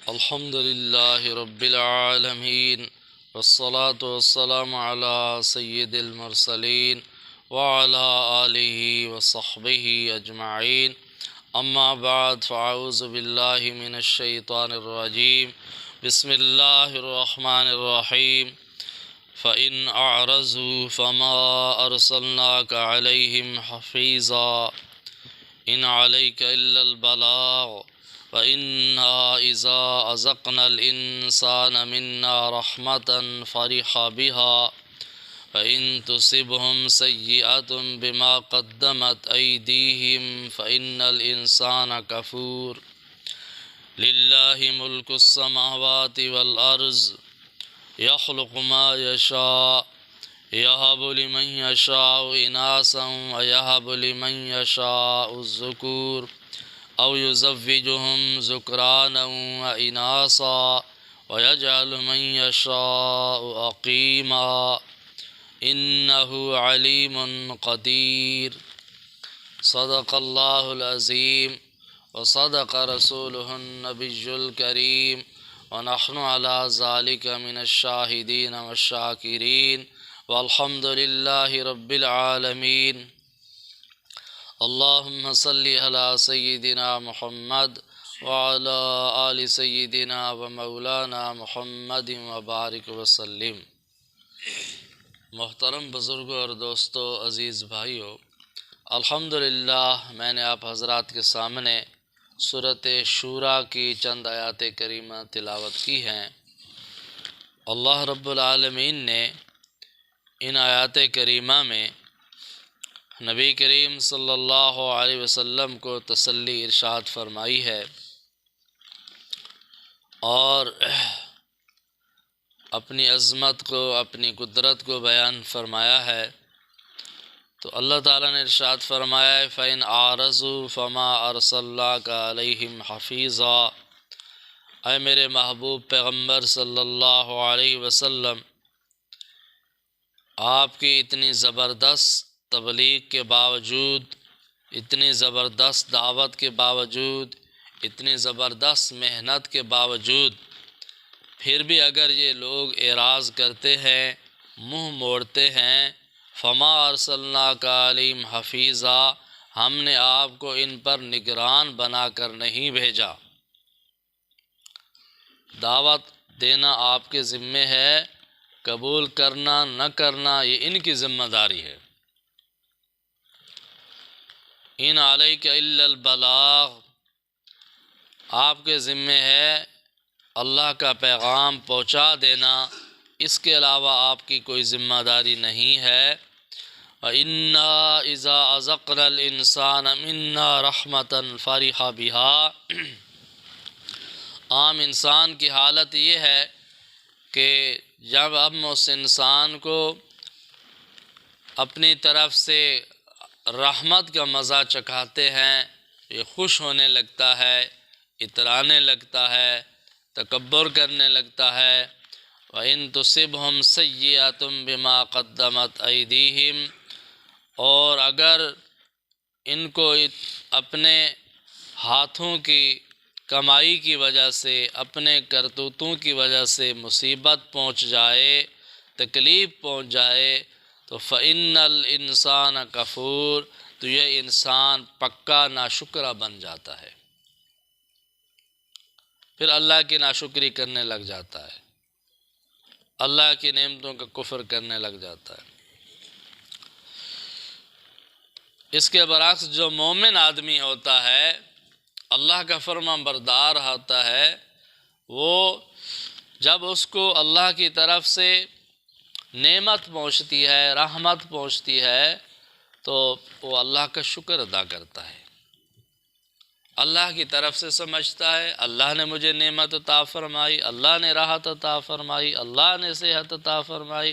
الحمد لله رب العالمين، والصلاة والسلام على سيد المرسلين وعلى آله وصحبه أجمعين. أما بعد، فأعوذ بالله من الشيطان الرجيم. بسم الله الرحمن الرحيم. فإن أعرضوا فما أرسلناك عليهم حفيظا إن عليك إلا البلاغ فإنا إذا أذقنا الإنسان منا رحمة فرح بها فإن تصبهم سيئة بما قدمت أيديهم فإن الإنسان كفور. لله ملك السماوات والأرض يخلق ما يشاء يهب لمن يشاء إناثا ويهب لمن يشاء الذكور أو يزوجهم ذكرانا وإناثا ويجعل من يشاء عقيما إنه عليم قدير. صدق الله العظيم وصدق رسوله النبي الكريم ونحن على ذلك من الشاهدين والشاكرين والحمد لله رب العالمين. اللهم صل على سيدنا محمد وعلى آل سيدنا ومولانا محمد وبارک وسلم. محترم بزرگوں اور دوستو، عزیز بھائیو، الحمدللہ میں نے آپ حضرات کے سامنے سورۃ شورى کی چند آیات کریمہ تلاوت کی ہیں. اللہ رب العالمین نے ان آیات کریمہ میں نبی کریم صلی اللہ علیہ وسلم کو تسلی ارشاد فرمائی ہے اور اپنی عظمت کو، اپنی قدرت کو بیان فرمایا ہے. تو اللہ تعالیٰ نے ارشاد فرمایا ہے فَإِنْ أَعْرَضُوا فَمَا أَرْسَلْنَاكَ عَلَيْهِمْ حَفِيظًا. اے میرے محبوب پیغمبر صلی اللہ علیہ وسلم، آپ کی اتنی زبردست تبلیغ کے باوجود، اتنی زبردست دعوت کے باوجود، اتنی زبردست محنت کے باوجود پھر بھی اگر یہ لوگ اعراض کرتے ہیں، منہ موڑتے ہیں، فما ارسلناک علیہم حفیظا، ہم نے آپ کو ان پر نگران بنا کر نہیں بھیجا. دعوت دینا آپ کے ذمے ہے، قبول کرنا نہ کرنا یہ ان کی ذمہ داری ہے. ان علیک الا البلاغ، آپ کے ذمے ہے اللہ کا پیغام پہنچا دینا، اس کے علاوہ آپ کی کوئی ذمہ داری نہیں ہے. وَإِنَّا إِذَا أَذَقْنَا الْإِنسَانَ مِنَّا رَحْمَةً فَرِحَ بِهَا. عام انسان کی حالت یہ ہے کہ جب ہم اس انسان کو اپنی طرف سے رحمت کا مزہ چکھاتے ہیں، یہ خوش ہونے لگتا ہے، اترانے لگتا ہے، تکبر کرنے لگتا ہے. وَإِن تُصِبْهُمْ سَيِّئَةٌ بِمَا قَدَّمَتْ أَيْدِيهِمْ، اور اگر ان کو اپنے ہاتھوں کی کمائی کی وجہ سے، اپنے کرتوتوں کی وجہ سے مصیبت پہنچ جائے، تکلیف پہنچ جائے، تو فَإِنَّ الْإِنسَانَ كَفُورٌ، تو یہ انسان پکا ناشکرہ بن جاتا ہے، پھر اللہ کی ناشکری کرنے لگ جاتا ہے، اللہ کی نعمتوں کا کفر کرنے لگ جاتا ہے. اس کے برعکس جو مومن آدمی ہوتا ہے، اللہ کا فرمان بردار ہوتا ہے، وہ جب اس کو اللہ کی طرف سے نعمت پہنچتی ہے، رحمت پہنچتی ہے، تو وہ اللہ کا شکر ادا کرتا ہے، اللہ کی طرف سے سمجھتا ہے اللہ نے مجھے نعمت عطا فرمائی، اللہ نے راحت عطا فرمائی، اللہ نے صحت عطا فرمائی،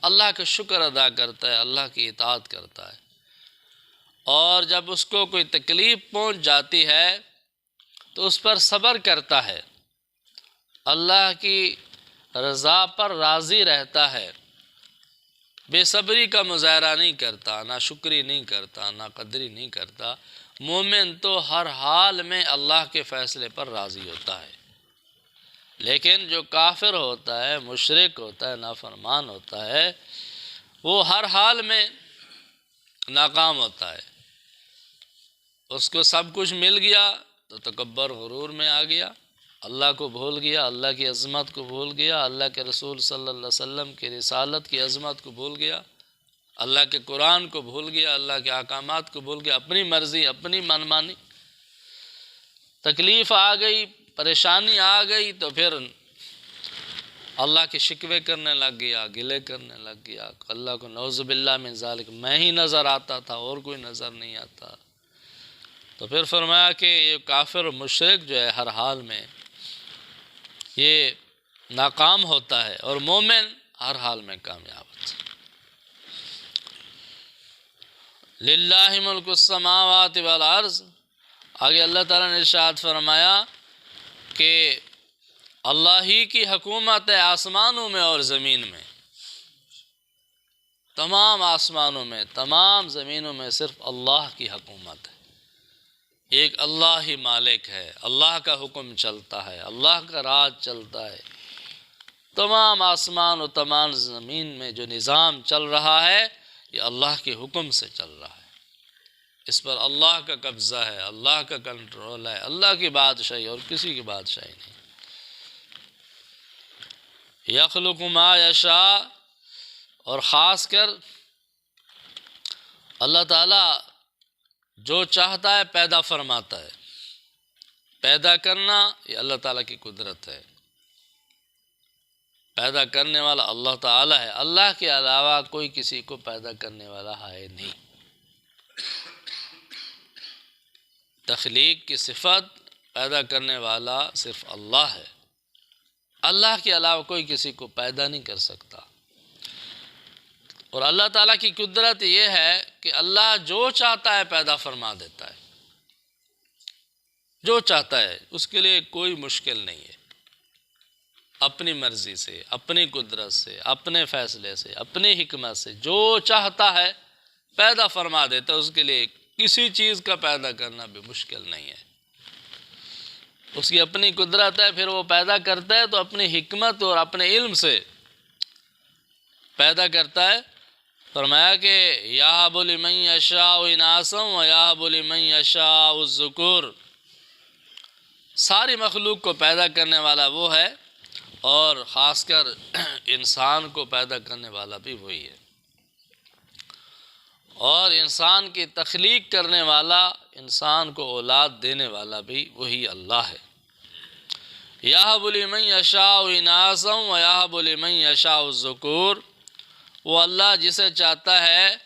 اللہ کا شکر ادا کرتا ہے، اللہ کی اطاعت کرتا ہے. اور جب اس کو کوئی تکلیف پہنچ جاتی ہے تو اس پر صبر کرتا ہے، اللہ کی رضا پر راضی رہتا ہے، بے صبری کا مظاہرہ نہیں کرتا، نہ شکری نہیں کرتا، نہ قدری نہیں کرتا. مومن تو ہر حال میں اللہ کے فیصلے پر راضی ہوتا ہے. لیکن جو کافر ہوتا ہے، مشرک ہوتا ہے، نافرمان ہوتا ہے، وہ ہر حال میں ناکام ہوتا ہے۔ اس کو سب کچھ مل گیا تو تکبر غرور میں آ گیا، اللہ کو بھول گیا، اللہ کی عظمت کو بھول گیا، اللہ کے رسول صلی اللہ علیہ وسلم کی رسالت کی عظمت کو بھول گیا، اللہ کے قرآن کو بھول گیا، اللہ کے احکامات کو بھول گیا، اپنی مرضی، اپنی منمانی۔ تکلیف آ گئی، پریشانی آ گئی تو پھر اللہ کے شکوے کرنے لگ گیا، گلے کرنے لگ گیا، اللہ کو نعوذ باللہ من ذالک میں ہی نظر آتا تھا اور کوئی نظر نہیں آتا۔ تو پھر فرمایا کہ یہ کافر و مشرک جو ہے ہر حال میں یہ ناکام ہوتا ہے، اور مومن ہر حال میں کامیاب ہوتا ہے۔ للہ ملک السماوات والارض، آگے اللہ تعالیٰ نے ارشاد فرمایا کہ اللہ ہی کی حکومت ہے آسمانوں میں اور زمین میں۔ تمام آسمانوں میں، تمام زمینوں میں صرف اللہ کی حکومت ہے۔ ایک اللہ ہی مالک ہے، اللہ کا حکم چلتا ہے، اللہ کا راج چلتا ہے۔ تمام آسمان و تمام زمین میں جو نظام چل رہا ہے یہ اللہ کے حکم سے چل رہا ہے۔ اس پر اللہ کا قبضہ ہے، اللہ کا کنٹرول ہے، اللہ کی بادشاہی اور کسی کی بادشاہی نہیں۔ یخلق ما یشاء، اور خاص کر اللہ تعالیٰ جو چاہتا ہے پیدا فرماتا ہے۔ پیدا کرنا یہ اللہ تعالیٰ کی قدرت ہے۔ پیدا کرنے والا اللہ تعالیٰ ہے، اللہ کے علاوہ کوئی کسی کو پیدا کرنے والا ہے نہیں۔ تخلیق کی صفت پیدا کرنے والا صرف اللہ ہے، اللہ کے علاوہ کوئی کسی کو پیدا نہیں کر سکتا۔ اور اللہ تعالیٰ کی قدرت یہ ہے کہ اللہ جو چاہتا ہے پیدا فرما دیتا ہے، جو چاہتا ہے اس کے لیے کوئی مشکل نہیں ہے۔ اپنی مرضی سے، اپنی قدرت سے، اپنے فیصلے سے، اپنی حکمت سے جو چاہتا ہے پیدا فرما دیتا ہے۔ اس کے لیے کسی چیز کا پیدا کرنا بھی مشکل نہیں ہے۔ اس کی اپنی قدرت ہے، پھر وہ پیدا کرتا ہے تو اپنی حکمت اور اپنے علم سے پیدا کرتا ہے۔ فرمایا کہ یَہَبُ لِمَن یَشَاءُ اِنَاثًا وَیَہَبُ لِمَن یَشَاءُ الذُّکُورَ، ساری مخلوق کو پیدا کرنے والا وہ ہے، اور خاص کر انسان کو پیدا کرنے والا بھی وہی ہے، اور انسان کی تخلیق کرنے والا، انسان کو اولاد دینے والا بھی وہی اللہ ہے۔ یَہَبُ لِمَن یَشَاءُ اِنَاثًا وَیَہَبُ لِمَن یَشَاءُ الذُّکُورَ، وہ اللہ جسے چاہتا ہے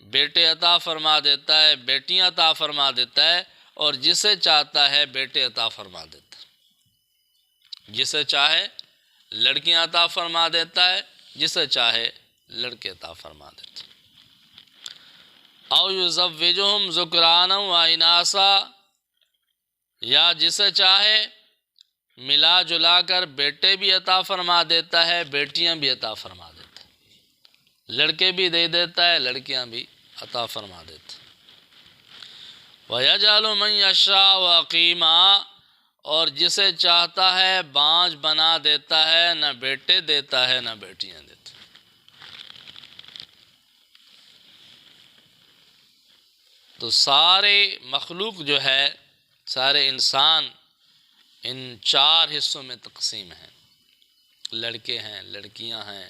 بیٹے عطا فرما دیتا ہے، بیٹیاں عطا فرما دیتا ہے، اور جسے چاہتا ہے بیٹے عطا فرما دیتا ہے۔ جسے چاہے لڑکیاں عطا فرما دیتا ہے، جسے چاہے لڑکے عطا فرما دیتا ہے۔ او یزوجہم ذکرانا و اناثا، یا جسے چاہے ملا جلا کر بیٹے بھی عطا فرما دیتا ہے، بیٹیاں بھی عطا فرما دیتا ہے، لڑکے بھی دے دیتا ہے، لڑکیاں بھی عطا فرما دیتا ہے۔ وَيَجْعَلُ مَن يَشَاءُ عَقِيمًا، اور جسے چاہتا ہے بانجھ بنا دیتا ہے، نہ بیٹے دیتا ہے نہ بیٹیاں دیتا ہے۔ تو سارے مخلوق جو ہے، سارے انسان ان چار حصوں میں تقسیم ہیں۔ لڑکے ہیں، لڑکیاں ہیں،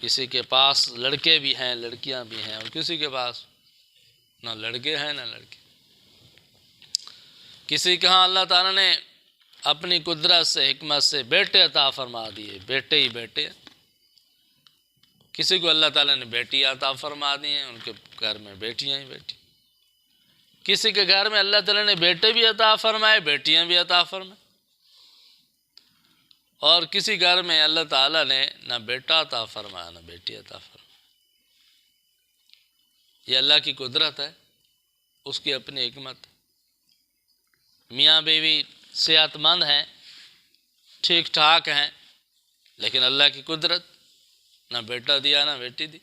کسی کے پاس لڑکے بھی ہیں، لڑکیاں بھی ہیں، اور کسی کے پاس نہ لڑکے ہیں نہ لڑکے۔ کسی کے ہاں اللہ تعالیٰ نے اپنی قدرت سے، حکمت سے بیٹے عطا فرما دیے، بیٹے ہی بیٹے۔ کسی کو اللہ تعالیٰ نے بیٹی عطا فرما دی ہیں، ان کے گھر میں بیٹیاں ہی بیٹی۔ کسی کے گھر میں اللہ تعالیٰ نے بیٹے بھی عطا فرمائے، بیٹیاں بھی عطا فرمائے، اور کسی گھر میں اللہ تعالیٰ نے نہ بیٹا عطا فرمایا نہ بیٹی عطا فرمایا۔ یہ اللہ کی قدرت ہے، اس کی اپنی حکمت ہے۔ میاں بیوی صحت مند ہیں، ٹھیک ٹھاک ہیں، لیکن اللہ کی قدرت، نہ بیٹا دیا نہ بیٹی دی۔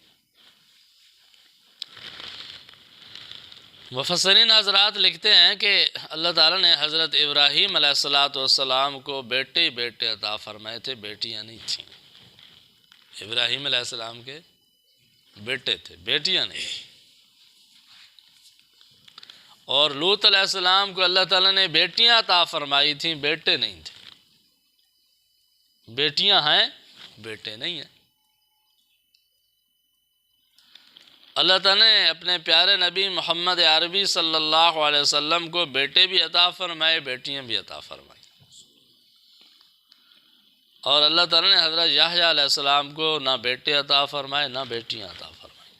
مفسرین حضرات لکھتے ہیں کہ اللہ تعالیٰ نے حضرت ابراہیم علیہ السلام کو بیٹے بیٹے عطا فرمائے تھے، بیٹیاں نہیں تھیں۔ ابراہیم علیہ السلام کے بیٹے تھے، بیٹیاں نہیں تھیں۔ اور لوط علیہ السلام کو اللہ تعالیٰ نے بیٹیاں عطا فرمائی تھیں، بیٹے نہیں تھے۔ بیٹیاں ہیں، بیٹے نہیں ہیں۔ اللہ تعالیٰ نے اپنے پیارے نبی محمد عربی صلی اللہ علیہ وسلم کو بیٹے بھی عطا فرمائے، بیٹیاں بھی عطا فرمائی۔ اور اللہ تعالیٰ نے حضرت یحییٰ علیہ السلام کو نہ بیٹے عطا فرمائے نہ بیٹیاں عطا فرمائیں۔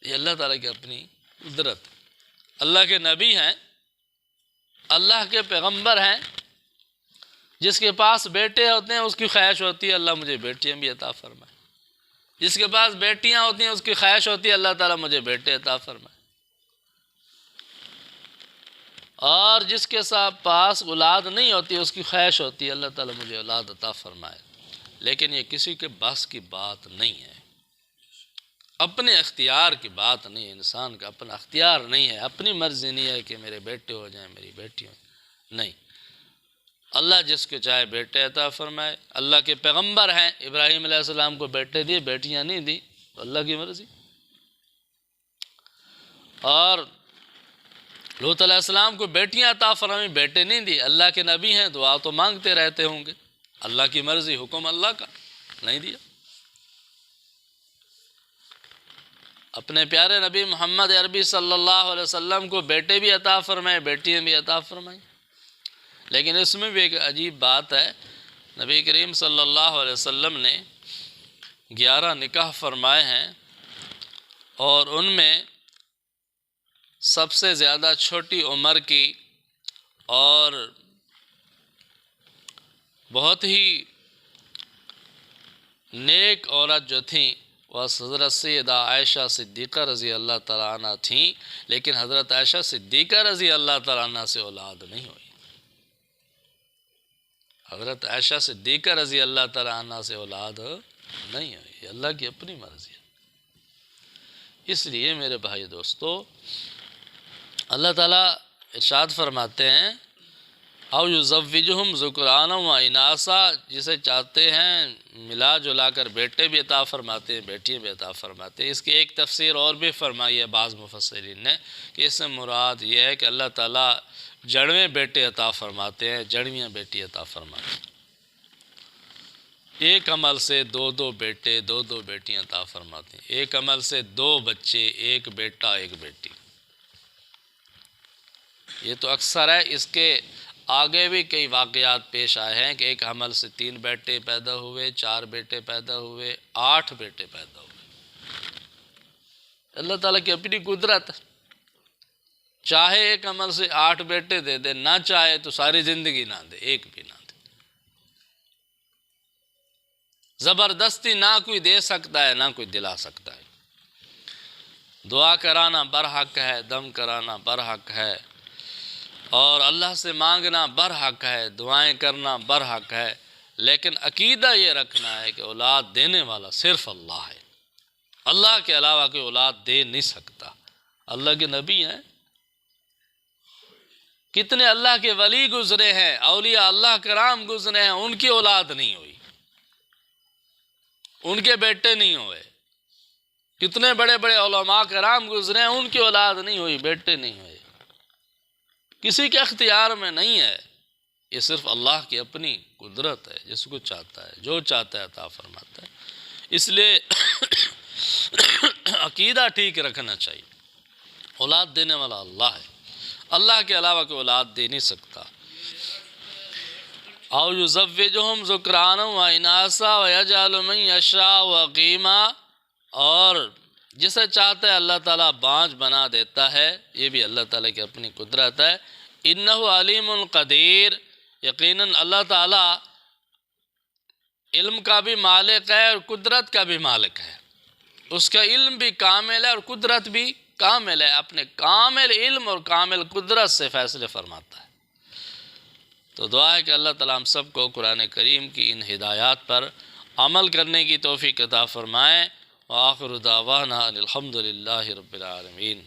یہ اللہ تعالیٰ کی اپنی قدرت ہے۔ اللہ کے نبی ہیں، اللہ کے پیغمبر ہیں، جس کے پاس بیٹے ہوتے ہیں اس کی خواہش ہوتی ہے اللہ مجھے بیٹیاں بھی عطا فرمائے۔ جس کے پاس بیٹیاں ہوتی ہیں اس کی خواہش ہوتی ہے اللہ تعالیٰ مجھے بیٹے عطا فرمائے۔ اور جس کے پاس اولاد نہیں ہوتی اس کی خواہش ہوتی ہے اللہ تعالیٰ مجھے اولاد عطا فرمائے۔ لیکن یہ کسی کے بس کی بات نہیں ہے، اپنے اختیار کی بات نہیں ہے۔ انسان کا اپنا اختیار نہیں ہے، اپنی مرضی نہیں ہے کہ میرے بیٹے ہو جائیں، میری بیٹی ہو جائیں، نہیں۔ اللہ جس کو چاہے بیٹے عطا فرمائے۔ اللہ کے پیغمبر ہیں، ابراہیم علیہ السلام کو بیٹے دیے، بیٹیاں نہیں دی، تو اللہ کی مرضی۔ اور لوط علیہ السلام کو بیٹیاں عطا فرمائی، بیٹے نہیں دی۔ اللہ کے نبی ہیں، دعا تو مانگتے رہتے ہوں گے، اللہ کی مرضی، حکم اللہ کا، نہیں دیا۔ اپنے پیارے نبی محمد عربی صلی اللہ علیہ وسلم کو بیٹے بھی عطا فرمائے، بیٹیاں بھی عطا فرمائیں۔ لیکن اس میں بھی ایک عجیب بات ہے، نبی کریم صلی اللہ علیہ وسلم نے 11 نکاح فرمائے ہیں، اور ان میں سب سے زیادہ چھوٹی عمر کی اور بہت ہی نیک عورت جو تھیں وہ حضرت سیدہ عائشہ صدیقہ رضی اللہ تعالیٰ عنہ تھیں، لیکن حضرت عائشہ صدیقہ رضی اللہ تعالیٰ عنہ سے اولاد نہیں ہوئی۔ حضرت عائشہ صدیقہ رضی اللہ تعالیٰ عنہ سے اولاد نہیں ہوئی، یہ اللہ کی اپنی مرضی ہے۔ اس لیے میرے بھائی دوستو، اللہ تعالیٰ ارشاد فرماتے ہیں او یزوجہم ذکرانا و اناسا، جسے چاہتے ہیں ملا جلا کر بیٹے بھی عطا فرماتے ہیں، بیٹیاں بھی عطا فرماتے ہیں۔ اس کی ایک تفسیر اور بھی فرمائی ہے بعض مفسرین نے کہ اس سے مراد یہ ہے کہ اللہ تعالیٰ جڑویں بیٹے عطا فرماتے ہیں، جڑویاں بیٹی عطا فرماتے ہیں۔ ایک عمل سے 2 بیٹے 2 بیٹیاں عطا فرماتے ہیں، ایک عمل سے 2 بچے، ایک بیٹا ایک بیٹی۔ یہ تو اکثر ہے، اس کے آگے بھی کئی واقعات پیش آئے ہیں کہ ایک حمل سے 3 بیٹے پیدا ہوئے، 4 بیٹے پیدا ہوئے، 8 بیٹے پیدا ہوئے۔ اللہ تعالیٰ کی اپنی قدرت، چاہے ایک حمل سے 8 بیٹے دے دے، نہ چاہے تو ساری زندگی نہ دے، ایک بھی نہ دے۔ زبردستی نہ کوئی دے سکتا ہے، نہ کوئی دلا سکتا ہے۔ دعا کرانا برحق ہے، دم کرانا برحق ہے، اور اللہ سے مانگنا برحق ہے، دعائیں کرنا برحق ہے، لیکن عقیدہ یہ رکھنا ہے کہ اولاد دینے والا صرف اللہ ہے، اللہ کے علاوہ کوئی اولاد دے نہیں سکتا۔ اللہ کے نبی ہیں، کتنے اللہ کے ولی گزرے ہیں، اولیاء اللہ کرام گزرے ہیں، ان کی اولاد نہیں ہوئی، ان کے بیٹے نہیں ہوئے۔ کتنے بڑے بڑے علماء کرام گزرے ہیں، ان کی اولاد نہیں ہوئی، بیٹے نہیں ہوئے۔ کسی کے اختیار میں نہیں ہے، یہ صرف اللہ کی اپنی قدرت ہے، جس کو چاہتا ہے، جو چاہتا ہے عطا فرماتا ہے۔ اس لیے عقیدہ ٹھیک رکھنا چاہیے، اولاد دینے والا اللہ ہے، اللہ کے علاوہ کوئی اولاد دے نہیں سکتا۔ او یزوجہم ذکرانا و اناسا ویجعل من یشاء عقیما، اور جسے چاہتا ہے اللہ تعالیٰ بانجھ بنا دیتا ہے، یہ بھی اللہ تعالیٰ کی اپنی قدرت ہے۔ انہ علیم قدیر، یقیناً اللہ تعالیٰ علم کا بھی مالک ہے اور قدرت کا بھی مالک ہے، اس کا علم بھی کامل ہے اور قدرت بھی کامل ہے، اپنے کامل علم اور کامل قدرت سے فیصلے فرماتا ہے۔ تو دعا ہے کہ اللہ تعالیٰ ہم سب کو قرآن کریم کی ان ہدایات پر عمل کرنے کی توفیق عطا فرمائے۔ وآخر دعوانا ان الحمد للہ رب العالمین۔